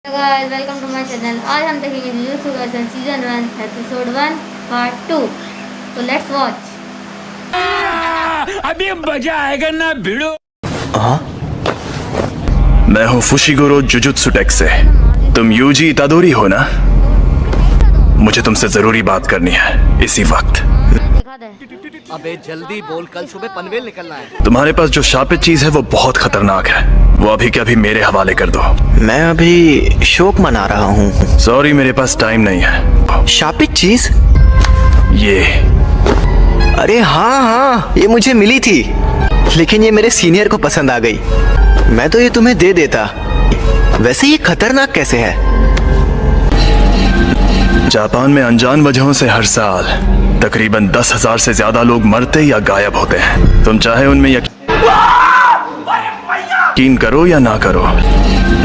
Guys welcome to my channel. आज हम देखेंगे Jujutsu Kaisen season 1 episode 1 part 2। तो लेट्स वॉच। अभी मजा आएगा ना भिड़ो। मैं हूँ फुशिगोरो जुजुत्सु टेक से। तुम यूजी इतादोरी हो ना? मुझे तुमसे जरूरी बात करनी है इसी वक्त। अबे जल्दी बोल, कल सुबह पनवेल निकलना है। तुम्हारे पास जो शापित चीज है वो बहुत खतरनाक है। वो अभी के अभी मेरे हवाले कर दो। मैं अभी शोक मना रहा हूँ। सॉरी, मेरे पास टाइम नहीं है। शापित चीज? ये अरे हाँ, ये मुझे मिली थी, लेकिन ये मेरे सीनियर को पसंद आ गई। मैं तो ये तुम्हें दे देता। वैसे ये खतरनाक कैसे है? जापान में अनजान वजहों से हर साल तकरीबन 10,000 से ज्यादा लोग मरते या गायब होते हैं। तुम चाहे उनमें यकीन करो या ना करो,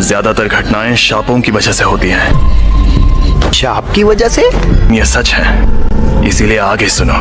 ज्यादातर घटनाएं शापों की वजह से होती हैं। शाप की वजह से? ये सच है, इसीलिए आगे सुनो।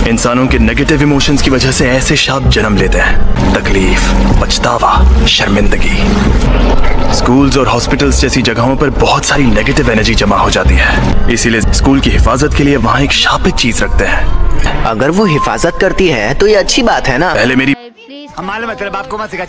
इंसानों के नेगेटिव इमोशंस की वजह से ऐसे शाप जन्म लेते हैं। तकलीफ, पछतावा, शर्मिंदगी। स्कूल्स और हॉस्पिटल्स जैसी जगहों पर बहुत सारी नेगेटिव एनर्जी जमा हो जाती है। इसीलिए स्कूल की हिफाजत के लिए वहाँ एक शापित चीज रखते हैं। अगर वो हिफाजत करती है तो ये अच्छी बात है ना? पहले मेरी मालूम है तेरे बाप को मत सिखा।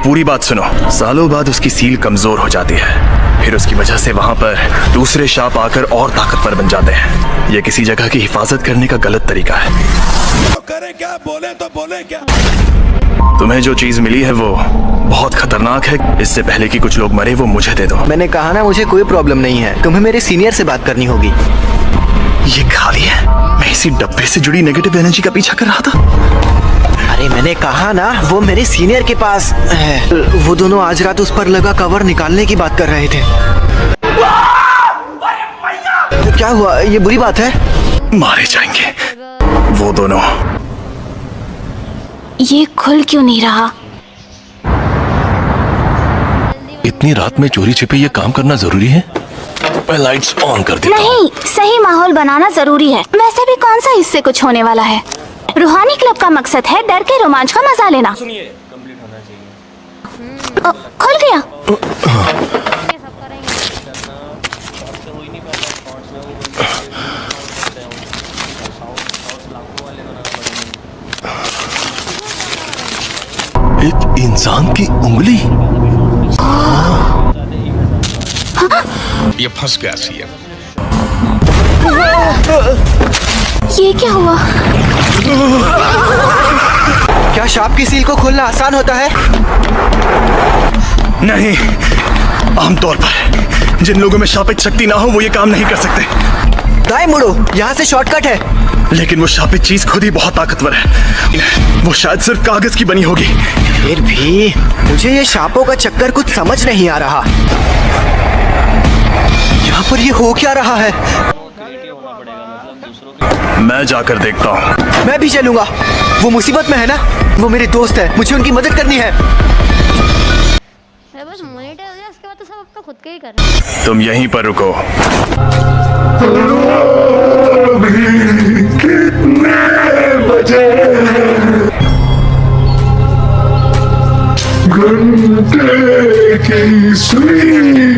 पूरी बात सुनो। सालों बाद उसकी सील कमजोर हो जाती है, फिर उसकी वजह से वहाँ पर दूसरे शाप आकर और ताकतवर बन जाते हैं। ये किसी जगह की हिफाजत करने का गलत तरीका है। तो करे क्या, बोले तो बोले क्या। तुम्हें जो चीज मिली है वो बहुत खतरनाक है। इससे पहले कि कुछ लोग मरे वो मुझे दे दो। मैंने कहा ना, मुझे कोई प्रॉब्लम नहीं है। तुम्हें मेरे सीनियर से बात करनी होगी। ये खाली है। मैं इसी डब्बे से जुड़ी नेगेटिव एनर्जी का पीछा कर रहा था। अरे मैंने कहा ना, वो मेरे सीनियर के पास है। वो दोनों आज रात उस पर लगा कवर निकालने की बात कर रहे थे। क्या हुआ? ये बुरी बात है? मारे जाएंगे वो दोनों। ये खुल क्यों नहीं रहा? इतनी रात में चोरी छिपे ये काम करना जरूरी है? मैं लाइट्स ऑन कर देता हूँ। नहीं, सही माहौल बनाना जरूरी है। वैसे भी कौन सा इससे कुछ होने वाला है। रूहानी क्लब का मकसद है डर के रोमांच का मजा लेना। खुल गया। एक इंसान की उंगली। ये फंस गया सीएम। ये क्या हुआ? क्या शाप की सील को खोलना आसान होता है? नहीं, आमतौर पर जिन लोगों में शापित शक्ति ना हो वो ये काम नहीं कर सकते। दाएं मुड़ो, यहाँ से शॉर्टकट है। लेकिन वो शापित चीज खुद ही बहुत ताकतवर है। वो शायद सिर्फ कागज की बनी होगी। फिर भी मुझे ये शापों का चक्कर कुछ समझ नहीं आ रहा। यहाँ पर ये हो क्या रहा है? मैं जाकर देखता हूँ। मैं भी चलूंगा। वो मुसीबत में है ना? वो मेरे दोस्त है, मुझे उनकी मदद करनी है। बस मॉनिटर हो जाए, उसके बाद तो सब अपना खुद का ही कर रहे हैं। तुम यहीं पर रुको। कितने बजे? घंटे की सुई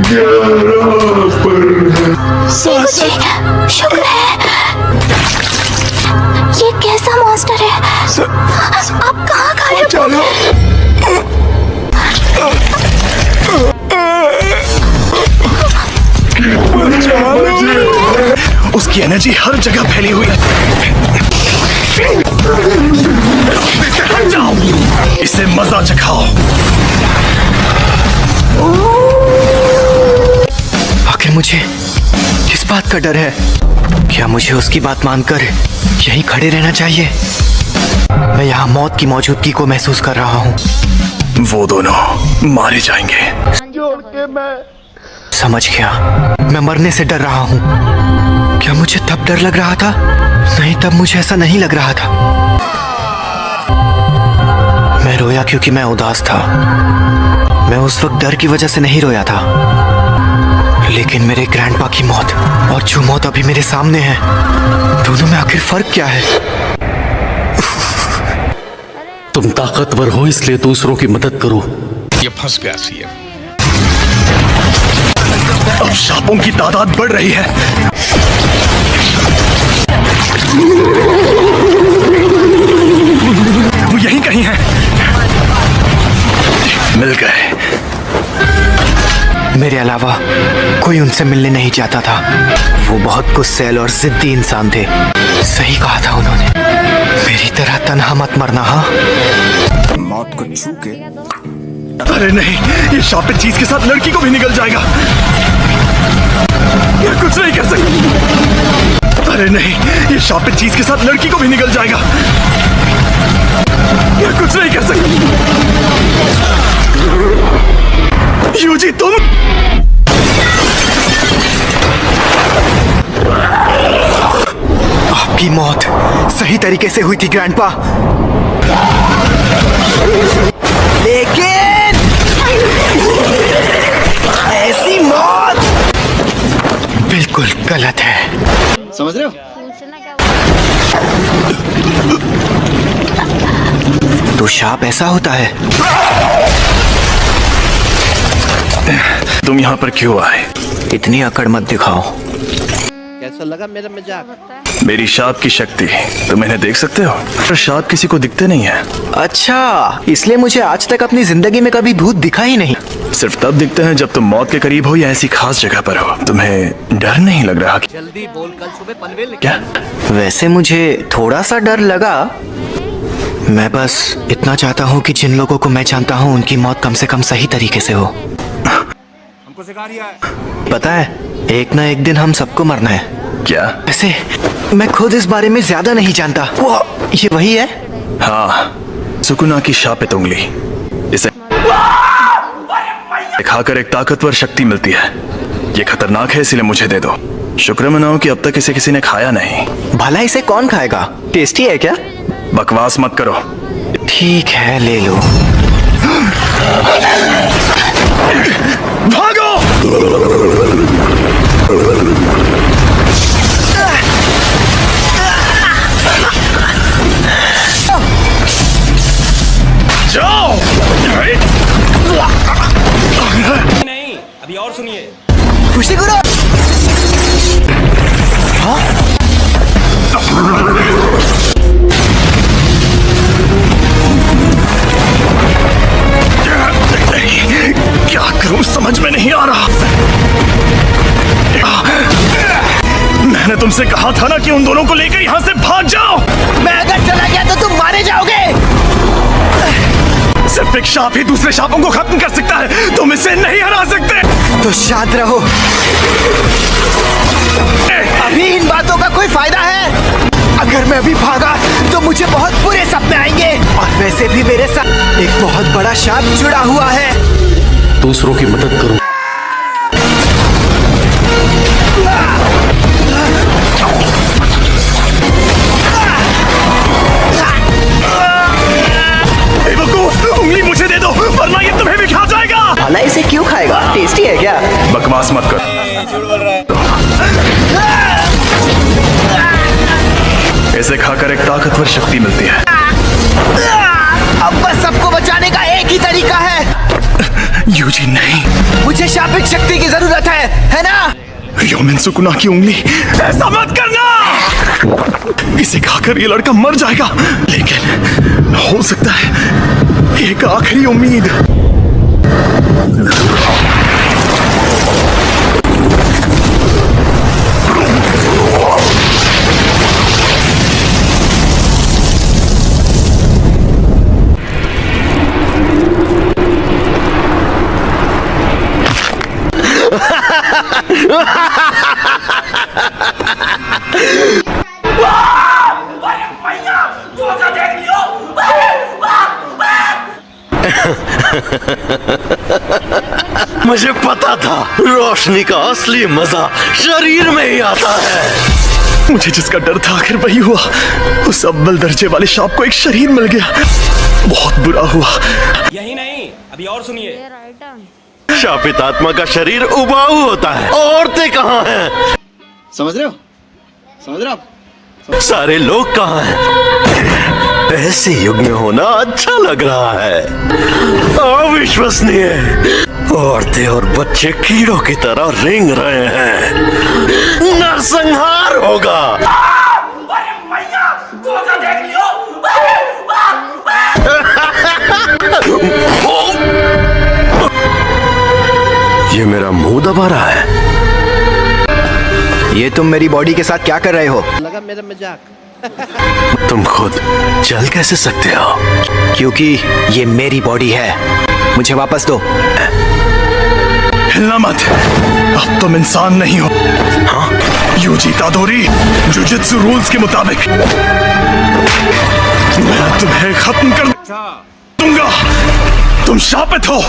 11 पर है। शुक्र है। ये कैसा मॉन्स्टर है? आप कहाँ गायब हो गए? उसकी एनर्जी हर जगह फैली हुई है। हट जाओ, इसे मजा चखाओ। आखिर मुझे किस बात का डर है? क्या मुझे उसकी बात मानकर यहीं खड़े रहना चाहिए? मैं यहाँ मौत की मौजूदगी को महसूस कर रहा हूँ। वो दोनों मारे जाएंगे। समझ गया, मैं मरने से डर रहा हूँ। क्या मुझे तब डर लग रहा था? नहीं, तब मुझे ऐसा नहीं लग रहा था। मैं रोया क्योंकि मैं उदास था। मैं उस वक्त डर की वजह से नहीं रोया था। लेकिन मेरे ग्रैंडपा की मौत और जो मौत अभी मेरे सामने है, दोनों में आखिर फर्क क्या है? तुम ताकतवर हो इसलिए दूसरों की मदद करो। ये फंस गया सीएम। अब शापों की तादाद बढ़ रही है। वो यहीं कहीं है। मिल गए। मेरे अलावा कोई उनसे मिलने नहीं चाहता था। वो बहुत गुस्सैल और जिद्दी इंसान थे। सही कहा था उन्होंने, मेरी तरह तन्हा मत मरना। हाँ, मौत को छू के अरे नहीं, ये शापित चीज के साथ लड़की को भी निकल जाएगा। मैं कुछ नहीं कर सकता। अरे नहीं, ये शापित चीज के साथ लड़की को भी निकल जाएगा। मैं कुछ नहीं कर सकता। यूजी तुम आपकी मौत सही तरीके से हुई थी ग्रैंडपा, लेकिन ऐसी मौत बिल्कुल गलत है। समझ रहे हो? पूछना क्या तो शाप ऐसा होता है? तुम यहाँ पर क्यों आए? इतनी अकड़ मत दिखाओ। कैसा लगा मेरा मजाक? मेरी शाप की शक्ति तुम इन्हें देख सकते हो, पर शाप किसी को दिखते नहीं है। अच्छा, इसलिए मुझे आज तक अपनी जिंदगी में कभी भूत दिखा ही नहीं। सिर्फ तब दिखते हैं जब तुम मौत के करीब हो या ऐसी खास जगह पर हो। तुम्हें डर नहीं लग रहा? जल्दी बोल, कल सुबह पनवेल निकल। क्या? वैसे मुझे थोड़ा सा डर लगा। मैं बस इतना चाहता हूँ कि जिन लोगों को मैं जानता हूँ उनकी मौत कम से कम सही तरीके से हो। हमको सिखा रही है। पता है, एक ना एक दिन हम सबको मरना है। क्या? वैसे मैं खुद इस बारे में ज्यादा नहीं जानता। वो ये वही है? हाँ, सुकुना की शापित उंगली। इसे खाकर एक ताकतवर शक्ति मिलती है। ये खतरनाक है, इसीलिए मुझे दे दो। शुक्र मनाओ कि अब तक इसे किसी ने खाया नहीं। भला इसे कौन खाएगा? टेस्टी है क्या? बकवास मत करो। ठीक है, ले लो। भागो! जाओ! नहीं, अभी और सुनिए। खुशी करो। हाँ? क्या करूं समझ में नहीं आ रहा। मैंने तुमसे कहा था ना कि उन दोनों को लेकर यहाँ से भाग जाओ। मैं अगर चला गया तो तुम मारे जाओगे। सिर्फ एक शाप ही दूसरे शापों को खत्म कर सकता है। तुम इसे नहीं हरा सकते। तो शांत रहो। अभी इन बातों का कोई फायदा है? अगर मैं अभी भागा तो मुझे बहुत बुरे सपने आएंगे, और वैसे भी मेरे साथ एक बहुत बड़ा शाप जुड़ा हुआ है। दूसरों की मदद करो। उंगली मुझे दे दो, वरना ये तुम्हें भी खा जाएगा। भला इसे क्यों खाएगा? टेस्टी है क्या? बकवास मत कर। इसे खाकर एक ताकतवर शक्ति मिलती है। अब बस सबको बचाने का एक ही तरीका है। यूजी नहीं, मुझे शापित शक्ति की जरूरत है ना? योमिन सुकुना की उंगली, ऐसा मत करना। इसे खाकर ये लड़का मर जाएगा, लेकिन हो सकता है एक आखिरी उम्मीद। मुझे पता था रोशनी का असली मजा शरीर में ही आता है। मुझे जिसका डर था आखिर वही हुआ। उस अव्वल दर्जे वाले शाप को एक शरीर मिल गया। बहुत बुरा हुआ। यही नहीं, अभी और सुनिए। शापित आत्मा का शरीर उबाऊ होता है। औरतें कहाँ हैं? समझ रहे हो? समझ रहे हो आप? सारे लोग कहाँ हैं? ऐसे युग में होना अच्छा लग रहा है। अविश्वसनीय। औरतें और बच्चे कीड़ों की तरह रेंग रहे हैं। नरसंहार होगा। ये मेरा मुंह दबा रहा है। ये तुम मेरी बॉडी के साथ क्या कर रहे हो? लगा मेरा मजाक। तुम खुद चल कैसे सकते हो? क्योंकि ये मेरी बॉडी है। मुझे वापस दो। हिलना मत। अब तुम इंसान नहीं हो। हाँ? यूजी तादोरी जुजुत्सु रूल्स के मुताबिक मैं तुम्हें खत्म कर दूंगा। तुम शापित हो।